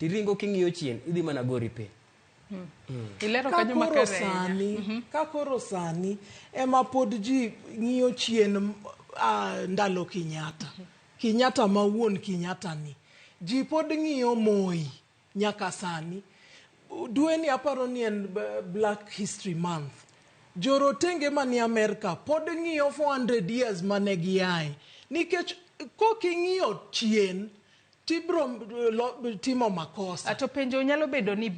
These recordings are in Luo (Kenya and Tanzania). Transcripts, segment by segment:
tiringo king'iyo chien idhi mana gori pe. Ilero kanyo makare. Kakoro sani ema pod ji ng'iyo chien ndalo Kenyatta mawuon Kenyatta ni. Ji pod ng'iyo Moi nyaka sani. Dwe ni aparo ni en Black History Month. Jorotenge mani Amerika pod ng'iyo 400 years mane giae. Nikech koking'iyo chien tibro timo makosa. Ato penjo nyalo bedo ni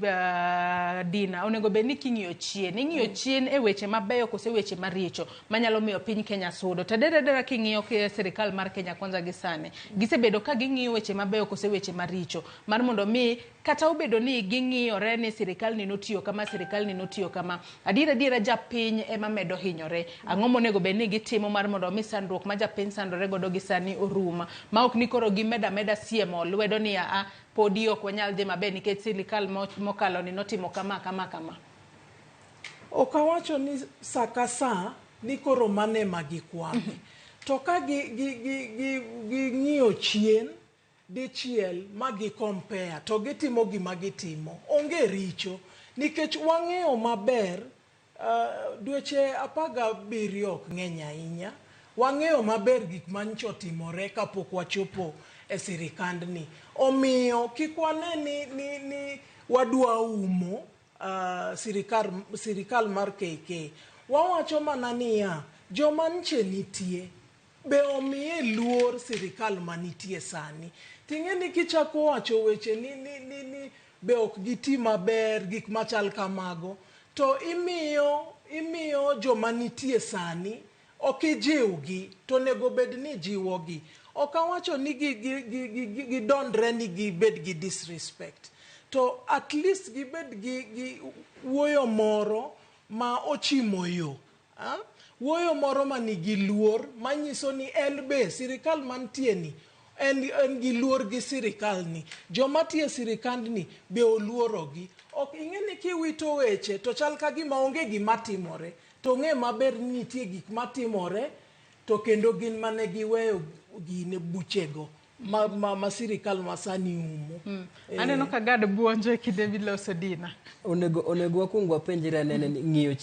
Dina onego bed ni king'iyo chien. Ing'iyo chien e weche mabeyo kose weche maricho manyalo miyo piny Kenya sudo. To dera king'iyo ke sirkal mar Kenya Kwanza gisane. Gisebedo ka ging'iyo weche mabeyo kose weche maricho. Mar mondo mi kata obedo ni ging'iyore ni sirkal ni notiyo kama sirkal ni notiyo kama. Adira japiny ema medo hinyore. Ang'o monego bed ni gitimo mar mondo mi sandruok ma japiny sandore godo gisani oruma. Ma ok ni koro gimeda siemo lwedo ni podi ok wanyal dhi maber nikech sirkal mokalo ni notimo kama. Okawacho ni sakasa ni koro mane magikwame. To ka ng'iyo chien dichiel magi compare to gitimo gima gitimo. Onge richo nikech wang'eyo maber dweche 17 ok ng'eny ahinya. Wang'eyo maber gik mancho otimore kapok wachopo e sirkand ni. Omiyo kikwane ni wadwa umo sirkal mar KK. Wawacho mana niya joma nche nitie be omiye luor sirkal manitie sani. Ting'eni kichako wacho weche ni be ok giti maber gik machal kamago to imiyo joma nitie sani ok jiwgi to nego bed ni jiwogi. Okawacho ni gidondre ni gibed gi disrespect. To at least gibed gi wuoyo moro ma ochimo yo. Wuoyo moro manigi luor manyiso ni en be sirkal mantie ni en gi luor gi sirkal ni. Joma tie sirkand ni be oluorogi. Ok ing'eni kiwito weche to chal ka gima onge gima timore. To ng'e maber ni nitie gik matimore to kendo gin mane giweyo gine buchego ma sirkal masani umo. Aneno ka gad buonjo kinde miloso Dina. Onego wakuong wapenjre nene ng'iyo